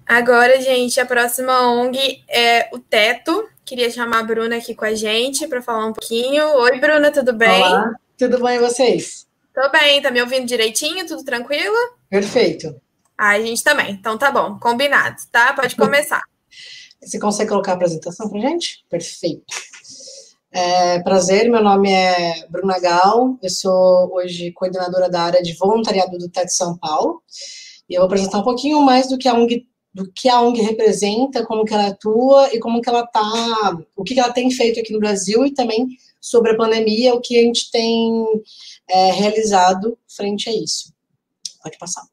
Agora, gente, a próxima ONG é o Teto. Queria chamar a Bruna aqui com a gente para falar um pouquinho. Oi, Bruna, tudo bem? Olá, tudo bem e vocês? Tô bem, tá me ouvindo direitinho? Tudo tranquilo? Perfeito. A gente também. Então tá bom, combinado, tá? Pode começar. Você consegue colocar a apresentação para gente? Perfeito. Prazer, meu nome é Bruna Gal, eu sou hoje coordenadora da área de voluntariado do TED São Paulo, e eu vou apresentar um pouquinho mais do que a ONG representa, como que ela atua e como que ela tá, o que ela tem feito aqui no Brasil e também sobre a pandemia, o que a gente tem realizado frente a isso. Pode passar.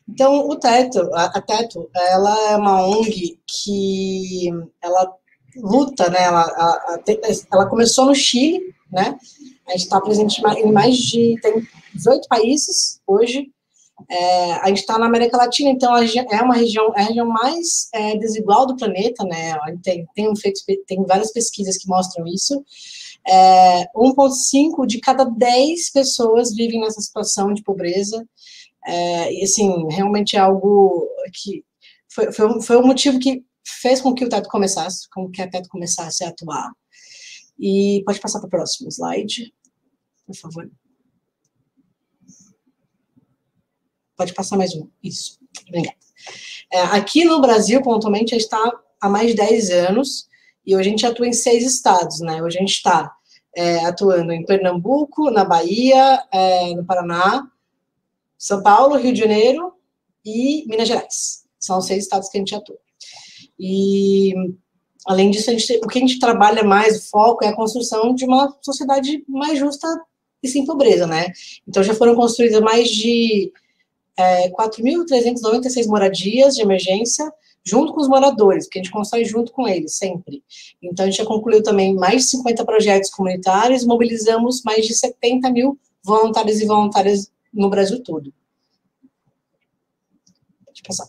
Então, a Teto, ela é uma ONG que ela luta, né? Ela começou no Chile, né? A gente está presente em tem 18 países hoje. A gente está na América Latina, então é a região mais desigual do planeta, né? A gente tem várias pesquisas que mostram isso. 1,5 de cada 10 pessoas vivem nessa situação de pobreza. E assim, realmente é algo que foi o motivo que fez com que o Teto começasse, com que a Teto começasse a atuar. E pode passar para o próximo slide, por favor. Pode passar mais um. Isso. Obrigada. Aqui no Brasil, pontualmente, a gente está há mais de 10 anos e hoje a gente atua em 6 estados, né? Hoje a gente está atuando em Pernambuco, na Bahia, no Paraná, São Paulo, Rio de Janeiro e Minas Gerais. São os 6 estados que a gente atua. E, além disso, o que a gente trabalha mais, o foco é a construção de uma sociedade mais justa e sem pobreza, né? Então, já foram construídas mais de 4.396 moradias de emergência, junto com os moradores, porque a gente constrói junto com eles, sempre. Então, a gente já concluiu também mais de 50 projetos comunitários, mobilizamos mais de 70 mil voluntários e voluntárias no Brasil todo. Pode passar.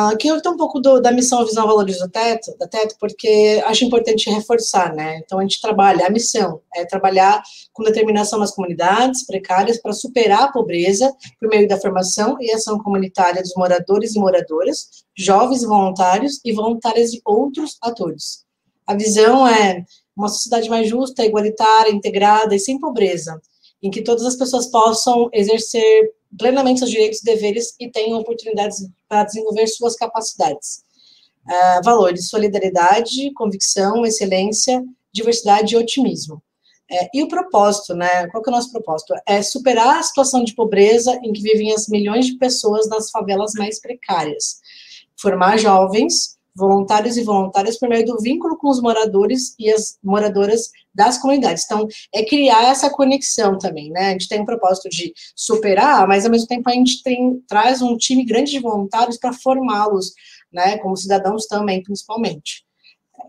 Aqui eu estou um pouco da missão, visão, valores da Teto, porque acho importante reforçar, né? Então, a gente trabalha, a missão é trabalhar com determinação nas comunidades precárias para superar a pobreza por meio da formação e ação comunitária dos moradores e moradoras, jovens voluntários e voluntárias de outros atores. A visão é uma sociedade mais justa, igualitária, integrada e sem pobreza, em que todas as pessoas possam exercer plenamente seus direitos e deveres e tenham oportunidades para desenvolver suas capacidades. Valores: solidariedade, convicção, excelência, diversidade e otimismo. E o propósito, né? Qual que é o nosso propósito? É superar a situação de pobreza em que vivem as milhões de pessoas nas favelas mais precárias. Formar jovens, voluntários e voluntárias por meio do vínculo com os moradores e as moradoras das comunidades. Então, é criar essa conexão também, né? A gente tem um propósito de superar, mas ao mesmo tempo a gente traz um time grande de voluntários para formá-los, né? Como cidadãos também, principalmente.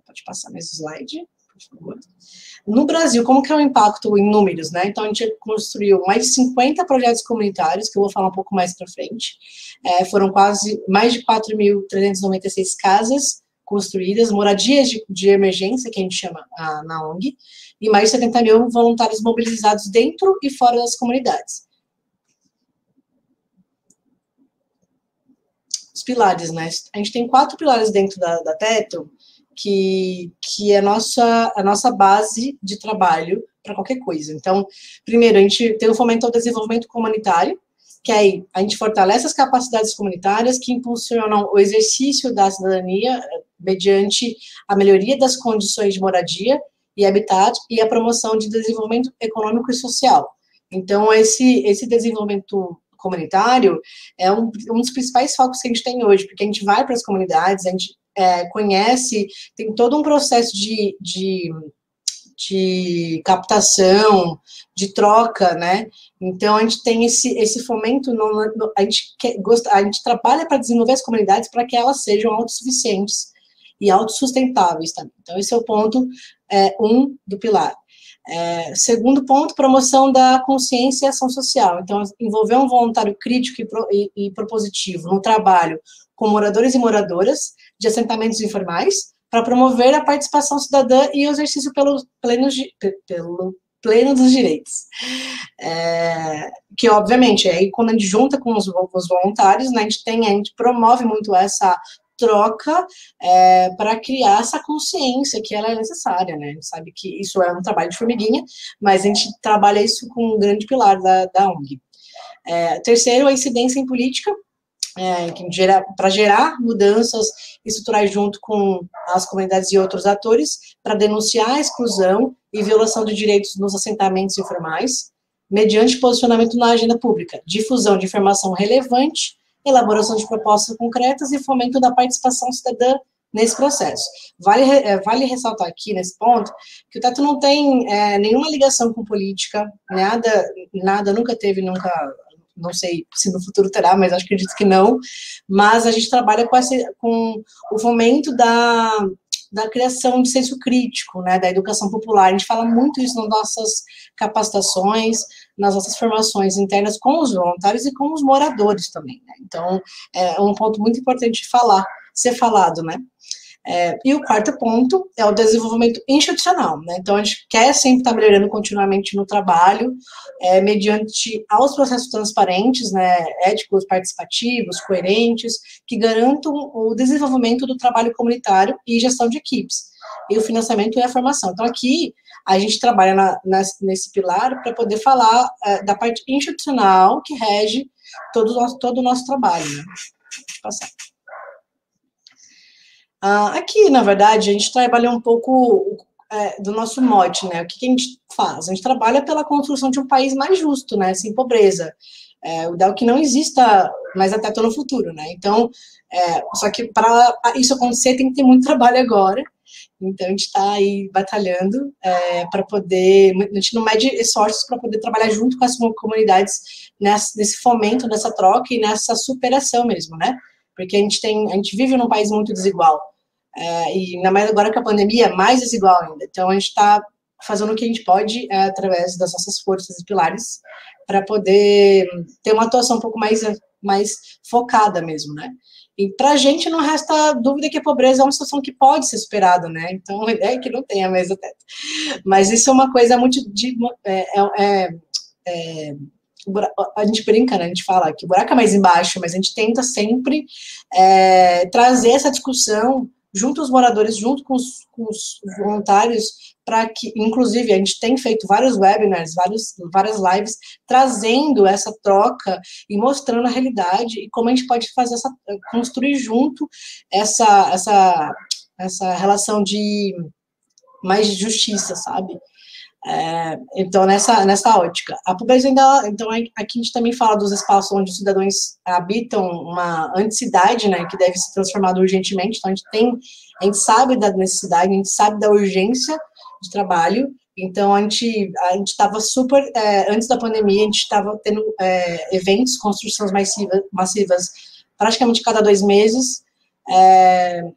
Pode passar mais slide, por favor. No Brasil, como que é o impacto em números, né? Então, a gente construiu mais de 50 projetos comunitários, que eu vou falar um pouco mais para frente. Foram mais de 4.396 casas construídas, moradias de emergência, que a gente chama na ONG, e mais de 70 mil voluntários mobilizados dentro e fora das comunidades. Os pilares, né? A gente tem 4 pilares dentro da Teto, que é a nossa base de trabalho para qualquer coisa. Então, primeiro, a gente tem o fomento ao desenvolvimento comunitário, que aí a gente fortalece as capacidades comunitárias que impulsionam o exercício da cidadania mediante a melhoria das condições de moradia e habitat e a promoção de desenvolvimento econômico e social. Então, esse desenvolvimento comunitário é um dos principais focos que a gente tem hoje, porque a gente vai para as comunidades, a gente conhece, tem todo um processo de captação, de troca, né? Então, a gente tem esse fomento, a gente trabalha para desenvolver as comunidades para que elas sejam autossuficientes e autossustentáveis também. Então, esse é o ponto 1 do pilar. Segundo ponto, promoção da consciência e ação social. Então, envolver um voluntário crítico e propositivo no trabalho com moradores e moradoras de assentamentos informais, para promover a participação cidadã e o exercício pelo pleno dos direitos. Que, obviamente, aí quando a gente junta com os voluntários, né, a gente promove muito essa troca para criar essa consciência que ela é necessária, né? A gente sabe que isso é um trabalho de formiguinha, mas a gente trabalha isso com um grande pilar da ONG. Terceiro, a incidência em política, para gerar mudanças estruturais junto com as comunidades e outros atores, para denunciar a exclusão e violação de direitos nos assentamentos informais, mediante posicionamento na agenda pública, difusão de informação relevante, elaboração de propostas concretas e fomento da participação cidadã nesse processo. Vale ressaltar aqui, nesse ponto, que o Teto não tem nenhuma ligação com política, nada, nunca teve, não sei se no futuro terá, mas acredito que não, mas a gente trabalha com o fomento da criação de senso crítico, né, da educação popular. A gente fala muito isso nas nossas capacitações, nas nossas formações internas com os voluntários e com os moradores também, né? Então, é um ponto muito importante de ser falado, né? E o quarto ponto é o desenvolvimento institucional, né? Então, a gente quer sempre estar melhorando continuamente no trabalho, mediante aos processos transparentes, né, éticos, participativos, coerentes, que garantam o desenvolvimento do trabalho comunitário e gestão de equipes, e o financiamento e a formação. Então, aqui, a gente trabalha nesse pilar para poder falar da parte institucional que rege todo o nosso trabalho, né? Deixa eu passar. Aqui, na verdade, a gente trabalha um pouco do nosso mote, né? O que a gente faz? A gente trabalha pela construção de um país mais justo, né? Sem pobreza. O ideal é que não exista mais até no futuro, né? Então, só que para isso acontecer tem que ter muito trabalho agora. Então, a gente está aí batalhando para poder, a gente não mede esforços para poder trabalhar junto com as comunidades nesse fomento, nessa troca e nessa superação mesmo, né? Porque a gente vive num país muito desigual, e ainda mais agora com a pandemia, mais desigual ainda. Então, a gente está fazendo o que a gente pode, através das nossas forças e pilares, para poder ter uma atuação um pouco mais focada mesmo, né? E para a gente não resta dúvida que a pobreza é uma situação que pode ser superada, né? Então, a ideia é que não tenha mais até. Mas isso é uma coisa muito... a gente brinca, né? A gente fala que o buraco é mais embaixo, mas a gente tenta sempre trazer essa discussão junto aos moradores, junto com os voluntários, para que, inclusive, a gente tem feito vários webinars, várias lives, trazendo essa troca e mostrando a realidade e como a gente pode construir junto essa relação de mais justiça, sabe? Então, nessa ótica. A pobreza ainda... Então, aqui a gente também fala dos espaços onde os cidadãos habitam uma anticidade, né, que deve ser transformada urgentemente. Então, a gente sabe da necessidade, a gente sabe da urgência de trabalho. Então, a gente estava super... antes da pandemia, a gente estava tendo eventos, construções massivas, praticamente cada 2 meses.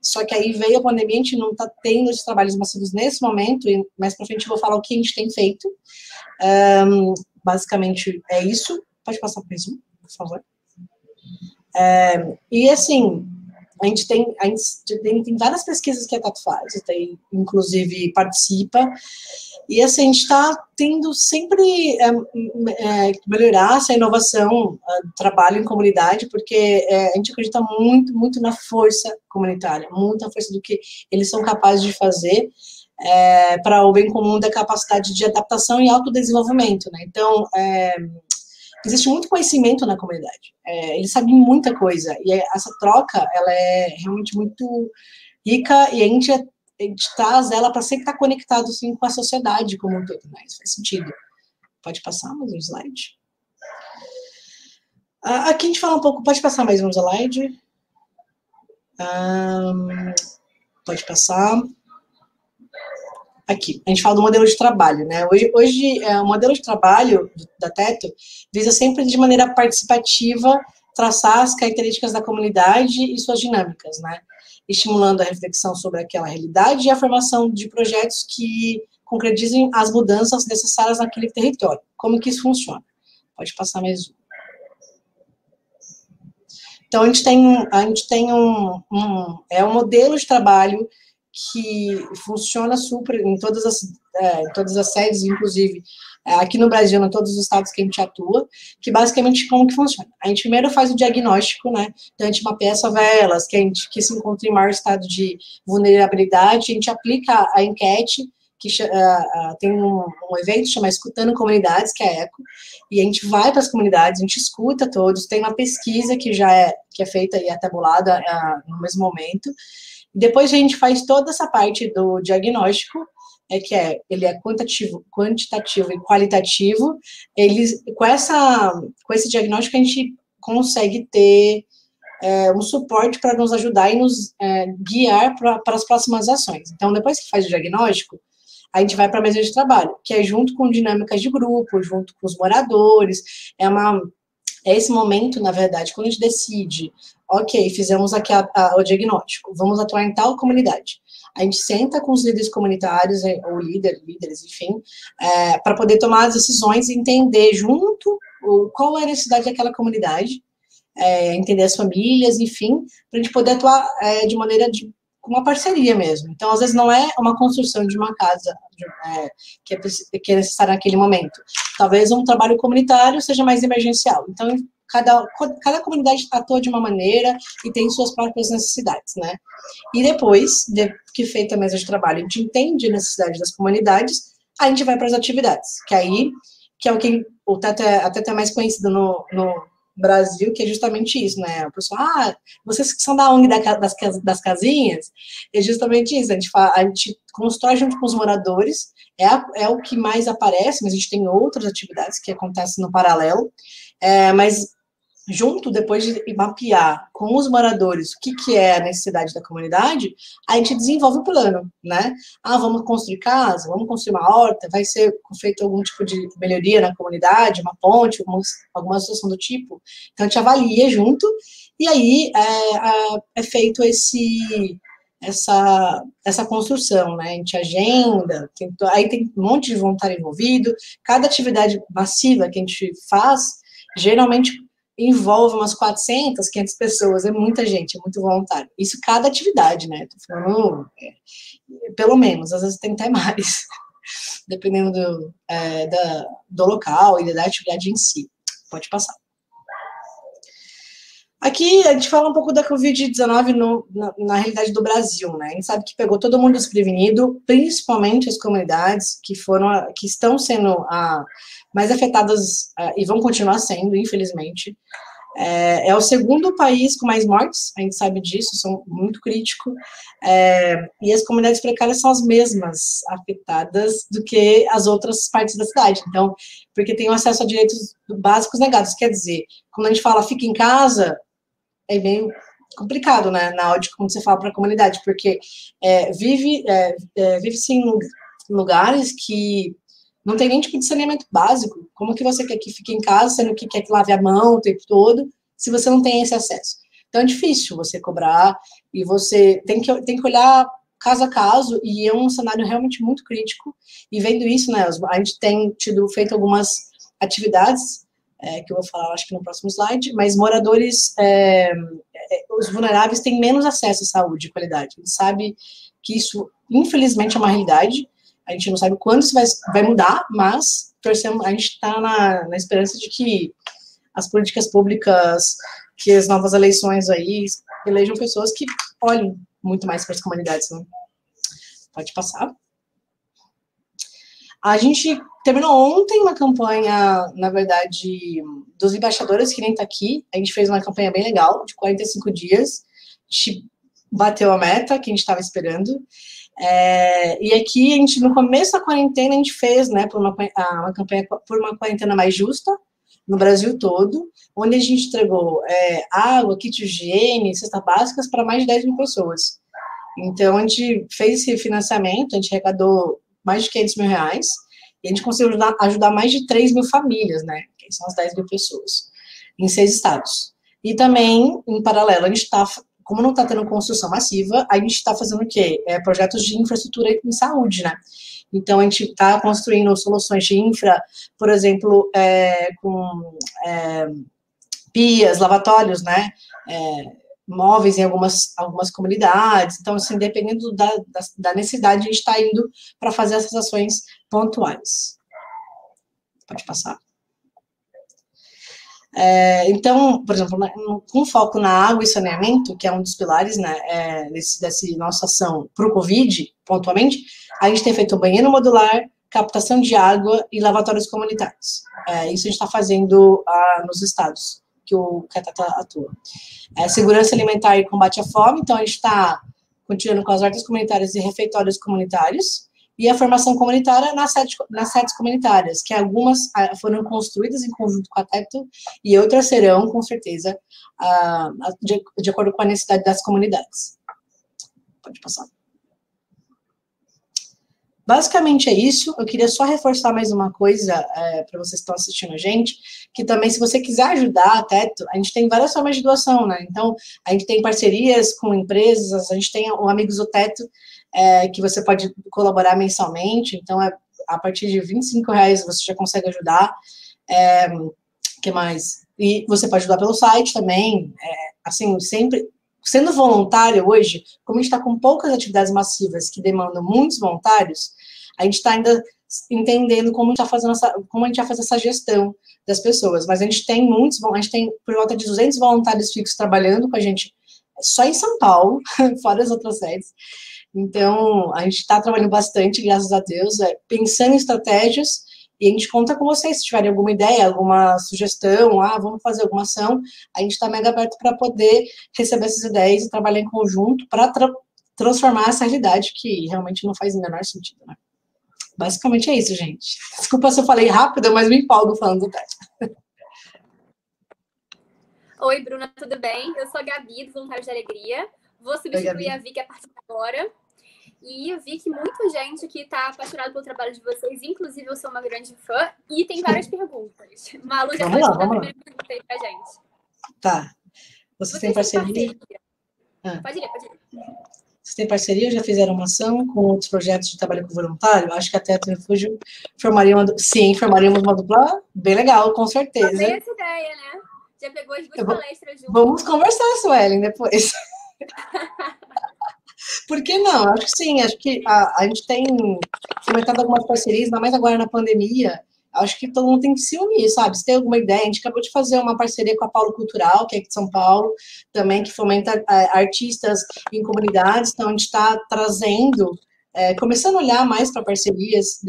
Só que aí veio a pandemia, a gente não está tendo esses trabalhos massivos nesse momento, e mais para frente eu vou falar o que a gente tem feito. Basicamente é isso. Pode passar para isso, por favor. E assim, a gente tem várias pesquisas que a Teto faz, inclusive participa, e assim, a gente está tendo sempre melhorar essa inovação do trabalho em comunidade, porque a gente acredita muito, muito na força comunitária, muita força do que eles são capazes de fazer para o bem comum da capacidade de adaptação e autodesenvolvimento, né? Então, existe muito conhecimento na comunidade, eles sabem muita coisa, e essa troca, ela é realmente muito rica, e a gente traz ela para sempre estar conectado, assim, com a sociedade como um todo, né? Isso faz sentido. Pode passar mais um slide? Aqui a gente fala um pouco, pode passar mais um slide? Pode passar. Aqui, a gente fala do modelo de trabalho, né? Hoje o modelo de trabalho da Teto visa sempre, de maneira participativa, traçar as características da comunidade e suas dinâmicas, né? Estimulando a reflexão sobre aquela realidade e a formação de projetos que concretizem as mudanças necessárias naquele território. Como que isso funciona? Pode passar mais um. Então, a gente tem um modelo de trabalho que funciona super em todas as sedes, inclusive aqui no Brasil, em todos os estados que a gente atua, que basicamente como que funciona? A gente primeiro faz o diagnóstico, né? Então a gente mapeia as favelas, que se encontra em maior estado de vulnerabilidade, a gente aplica a enquete, que tem um evento que chama Escutando Comunidades, que é a ECO, e a gente vai para as comunidades, a gente escuta todos, tem uma pesquisa que é feita e é tabulada no mesmo momento. Depois a gente faz toda essa parte do diagnóstico, ele é quantitativo e qualitativo. Com esse diagnóstico a gente consegue ter um suporte para nos ajudar e nos guiar para as próximas ações. Então, depois que faz o diagnóstico, a gente vai para a mesa de trabalho, que é junto com dinâmicas de grupo, junto com os moradores. É esse momento, na verdade, quando a gente decide, ok, fizemos aqui o diagnóstico, vamos atuar em tal comunidade. A gente senta com os líderes comunitários, ou líderes, enfim, para poder tomar as decisões e entender junto qual é a necessidade daquela comunidade, entender as famílias, enfim, para a gente poder atuar de maneira com uma parceria mesmo. Então, às vezes, não é uma construção de uma casa que é necessária naquele momento. Talvez um trabalho comunitário seja mais emergencial. Então, cada comunidade atua de uma maneira e tem suas próprias necessidades, né? E depois que feita a mesa de trabalho, a gente entende a necessidade das comunidades, a gente vai para as atividades, que é o que o Teto até mais conhecido no Brasil, que é justamente isso, né? O pessoal, vocês que são da ONG das casinhas, é justamente isso, a gente constrói junto com os moradores, é o que mais aparece, mas a gente tem outras atividades que acontecem no paralelo, mas junto, depois de mapear com os moradores o que é a necessidade da comunidade, a gente desenvolve o plano, né? Vamos construir casa, vamos construir uma horta, vai ser feito algum tipo de melhoria na comunidade, uma ponte, alguma situação do tipo. Então, a gente avalia junto, e aí é feito essa construção, né? A gente agenda, aí tem um monte de voluntário envolvido, cada atividade massiva que a gente faz, geralmente envolve umas 400, 500 pessoas, é muita gente, é muito voluntário. Isso cada atividade, né? Tô falando, pelo menos, às vezes tem até mais, dependendo do local e da atividade em si. Pode passar. Aqui a gente fala um pouco da Covid-19 na realidade do Brasil, né? A gente sabe que pegou todo mundo desprevenido, principalmente as comunidades que estão sendo mais afetadas e vão continuar sendo, infelizmente. É o segundo país com mais mortes, a gente sabe disso, são muito crítico, e as comunidades precárias são as mesmas afetadas do que as outras partes da cidade, então, porque tem o acesso a direitos básicos negados, quer dizer, quando a gente fala fica em casa, é meio complicado, né, na hora de quando você fala para a comunidade, porque vive-se em lugares que não tem nem tipo de saneamento básico. Como que você quer que fique em casa, sendo que quer que lave a mão o tempo todo, se você não tem esse acesso? Então é difícil você cobrar, e você tem que olhar caso a caso, e é um cenário realmente muito crítico, e vendo isso, né, a gente tem feito algumas atividades, que eu vou falar, acho que no próximo slide, mas moradores, os vulneráveis têm menos acesso à saúde de qualidade. A gente sabe que isso, infelizmente, é uma realidade. A gente não sabe quando isso vai mudar, mas a gente está na esperança de que as políticas públicas, que as novas eleições aí, elejam pessoas que olhem muito mais para as comunidades, né? Pode passar. A gente terminou ontem uma campanha, na verdade, dos embaixadores, que nem está aqui. A gente fez uma campanha bem legal, de 45 dias. A gente bateu a meta que a gente estava esperando. E aqui, no começo da quarentena, a gente fez, né, uma campanha por uma quarentena mais justa, no Brasil todo, onde a gente entregou água, kit de higiene, cestas básicas para mais de 10 mil pessoas. Então, a gente fez esse financiamento, a gente arrecadou mais de 500 mil reais, e a gente conseguiu ajudar mais de 3 mil famílias, né, que são as 10 mil pessoas, em 6 estados. E também, em paralelo, a gente está, como não está tendo construção massiva, a gente está fazendo o quê? Projetos de infraestrutura em saúde, né? Então, a gente está construindo soluções de infra, por exemplo, com pias, lavatórios, né? móveis em algumas comunidades. Então, assim, dependendo da necessidade, a gente está indo para fazer essas ações pontuais. Pode passar. Então, por exemplo, com foco na água e saneamento, que é um dos pilares, né, dessa nossa ação para o Covid, pontualmente, a gente tem feito banheiro modular, captação de água e lavatórios comunitários. Isso a gente está fazendo nos estados que a Teta atua. Segurança alimentar e combate à fome, então a gente está continuando com as hortas comunitárias e refeitórios comunitários, e a formação comunitária nas sedes comunitárias, que algumas foram construídas em conjunto com a Teto, e outras serão, com certeza, de acordo com a necessidade das comunidades. Pode passar. Basicamente é isso. Eu queria só reforçar mais uma coisa para vocês que estão assistindo a gente, que também, se você quiser ajudar a Teto, a gente tem várias formas de doação, né? Então, a gente tem parcerias com empresas, a gente tem o Amigos do Teto, que você pode colaborar mensalmente, então, a partir de R$25 você já consegue ajudar. Que mais? E você pode ajudar pelo site também, assim, sempre... Sendo voluntário hoje, como a gente está com poucas atividades massivas que demandam muitos voluntários, a gente está ainda entendendo como a gente vai fazer essa gestão das pessoas. Mas a gente tem por volta de 200 voluntários fixos trabalhando com a gente só em São Paulo, fora as outras sedes. Então, a gente está trabalhando bastante, graças a Deus, pensando em estratégias. E a gente conta com vocês, se tiverem alguma ideia, alguma sugestão, vamos fazer alguma ação, a gente está mega aberto para poder receber essas ideias e trabalhar em conjunto para transformar essa realidade que realmente não faz o menor sentido, né? Basicamente é isso, gente. Desculpa se eu falei rápido, mas me empolgo falando do TET. Oi, Bruna, tudo bem? Eu sou a Gabi, do Voluntários de Alegria. Vou substituir a Vicky a partir de agora. E eu vi que muita gente que está apaixonada pelo trabalho de vocês, inclusive eu sou uma grande fã, e tem várias perguntas. Malu já pode mandar a primeira pergunta aí pra gente. Tá. Vocês têm parceria? Pode ir. Vocês têm parceria? Já fizeram uma ação com outros projetos de trabalho com voluntário? Acho que até a Refúgio formaríamos uma dupla bem legal, com certeza. Tem essa ideia, né? Já pegou as duas palestras juntas. Vamos conversar, Suelen, depois. Por que não? Acho que sim, acho que a gente tem fomentado algumas parcerias, ainda mais agora na pandemia. Acho que todo mundo tem que se unir, sabe? Se tem alguma ideia, a gente acabou de fazer uma parceria com a Paulo Cultural, que é aqui de São Paulo, também, que fomenta artistas em comunidades, então a gente está trazendo, começando a olhar mais para parcerias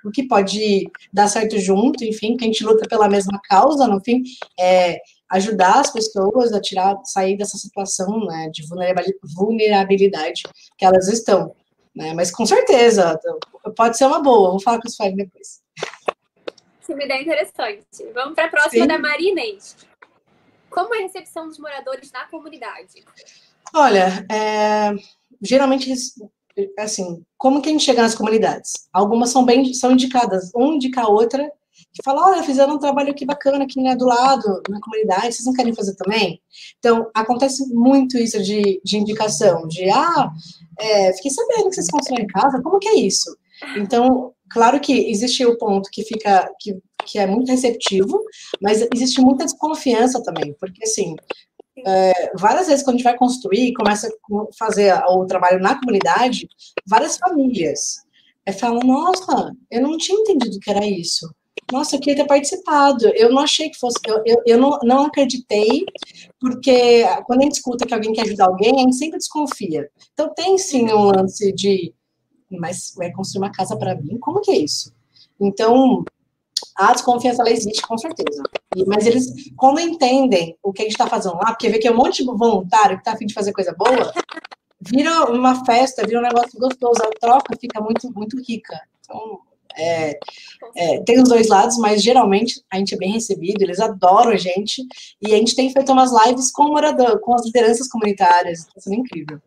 o que pode dar certo junto, enfim, que a gente luta pela mesma causa, no fim, ajudar as pessoas a sair dessa situação, né, de vulnerabilidade que elas estão, né, mas com certeza, pode ser uma boa, vou falar com os Suelen depois. Isso é uma ideia interessante. Vamos para a próxima, da Maria Inês. Como é a recepção dos moradores na comunidade? Olha, geralmente, assim, como que a gente chega nas comunidades? Algumas são indicadas, uma indica a outra, que fala, olha, fizeram um trabalho aqui bacana aqui, né, do lado, na comunidade, vocês não querem fazer também? Então, acontece muito isso de indicação, fiquei sabendo que vocês constroem em casa, como que é isso? Então, claro que existe o ponto que é muito receptivo, mas existe muita desconfiança também, porque, assim, várias vezes quando a gente vai construir, começa a fazer o trabalho na comunidade, várias famílias falam, nossa, eu não tinha entendido que era isso. Nossa, eu queria ter participado. Eu não achei que fosse... Eu não acreditei, porque quando a gente escuta que alguém quer ajudar alguém, a gente sempre desconfia. Então, tem, sim, um lance de... Mas vai construir uma casa para mim? Como que é isso? Então, a desconfiança, ela existe, com certeza. Mas eles, quando entendem o que a gente está fazendo lá, porque vê que é um monte de voluntário que está a fim de fazer coisa boa, vira uma festa, vira um negócio gostoso. A troca fica muito, muito rica. Então... tem os dois lados, mas geralmente a gente é bem recebido, eles adoram a gente, e a gente tem feito umas lives com o morador, com as lideranças comunitárias, está sendo incrível.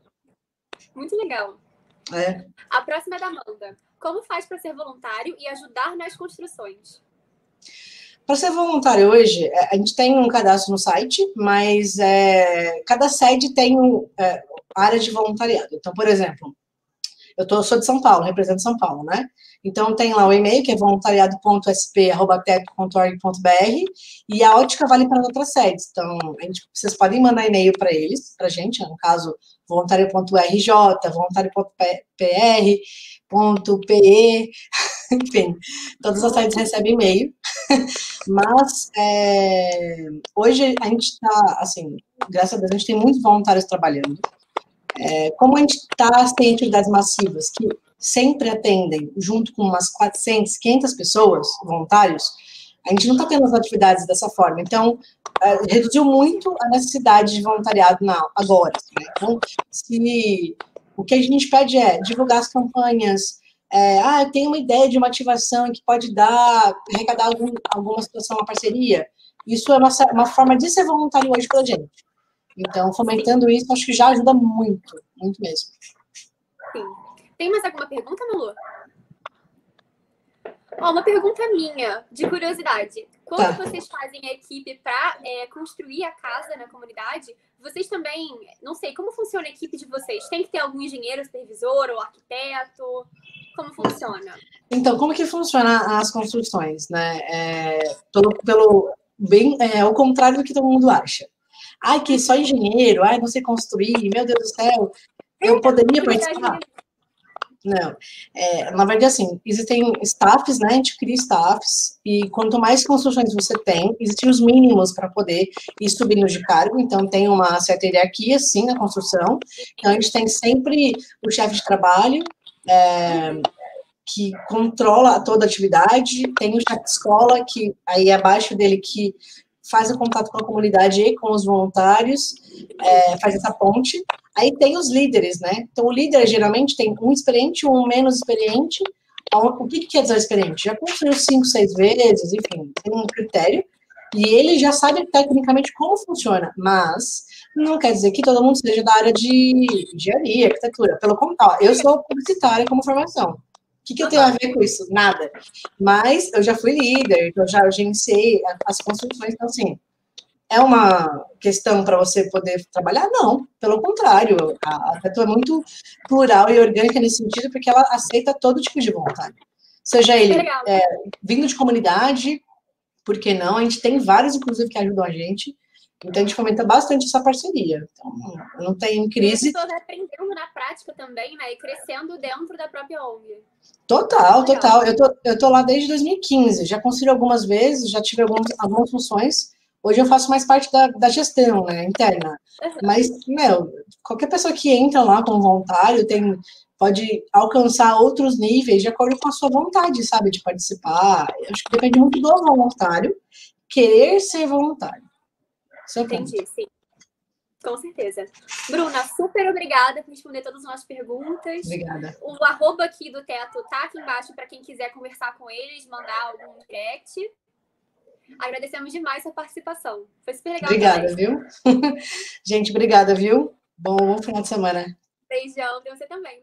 Muito legal. A próxima é da Amanda. Como faz para ser voluntário e ajudar nas construções? Para ser voluntário hoje, a gente tem um cadastro no site, mas cada sede tem área de voluntariado. Então, por exemplo, sou de São Paulo, represento São Paulo, né? Então, tem lá o e-mail, que é voluntariado.sp@teto.org.br, e a Ótica vale para outras sedes. Então, vocês podem mandar e-mail para eles, para a gente, no caso, voluntário.rj, voluntário.pr.pe, enfim, todas as sedes recebem e-mail. Mas, hoje a gente está, assim, graças a Deus, a gente tem muitos voluntários trabalhando. Como a gente está sem atividades massivas, que sempre atendem, junto com umas 400, 500 pessoas, voluntários, a gente não está tendo as atividades dessa forma. Então, reduziu muito a necessidade de voluntariado agora. Né? Então, o que a gente pede é divulgar as campanhas, eu tenho uma ideia de uma ativação que pode arrecadar alguma situação, uma parceria. Isso é uma forma de ser voluntário hoje para a gente. Então, fomentando isso, acho que já ajuda muito, muito mesmo. Sim. Tem mais alguma pergunta, Malu? Uma pergunta minha, de curiosidade. Quando vocês fazem a equipe para construir a casa na comunidade, vocês também, não sei, como funciona a equipe de vocês? Tem que ter algum engenheiro, supervisor ou arquiteto? Como funciona? Então, como que funciona as construções, né? Ao contrário do que todo mundo acha. Que só engenheiro, não sei construir, meu Deus do céu, eu poderia participar? Não, na verdade, assim, existem staffs, né, a gente cria staffs, e quanto mais construções você tem, existem os mínimos para poder ir subindo de cargo, então tem uma certa hierarquia, sim, na construção, então a gente tem sempre o chefe de trabalho, que controla toda a atividade, tem o chefe de escola, que aí é abaixo dele, que faz o contato com a comunidade e com os voluntários, faz essa ponte. Aí tem os líderes, né? Então, o líder, geralmente, tem um experiente, um menos experiente. O que quer dizer experiente? Já construiu 5, 6 vezes, enfim, tem um critério. E ele já sabe, tecnicamente, como funciona. Mas não quer dizer que todo mundo seja da área de engenharia, arquitetura. Pelo contrário, eu sou publicitária como formação. O que eu tenho a ver com isso? Nada. Mas eu já fui líder, eu já gerenciei as construções, então, assim, é uma questão para você poder trabalhar? Não, pelo contrário, a Teto é muito plural e orgânica nesse sentido, porque ela aceita todo tipo de voluntário. Seja ele vindo de comunidade, por que não? A gente tem vários, inclusive, que ajudam a gente, então a gente fomenta bastante essa parceria. Então, não tem crise. E as pessoas aprendendo na prática também, né? E crescendo dentro da própria ONG. Total. Eu tô lá desde 2015, já construí algumas vezes, já tive algumas funções. Hoje eu faço mais parte da gestão, né, interna. Mas, qualquer pessoa que entra lá como voluntário pode alcançar outros níveis de acordo com a sua vontade, sabe, de participar. Eu acho que depende muito do voluntário querer ser voluntário. Entendi, sim. Com certeza. Bruna, super obrigada por responder todas as nossas perguntas. Obrigada. O @ aqui do Teto tá aqui embaixo para quem quiser conversar com eles, mandar algum direct. Agradecemos demais a participação. Foi super legal. Obrigada, viu? Gente, obrigada, viu? Bom final de semana. Beijão pra você também.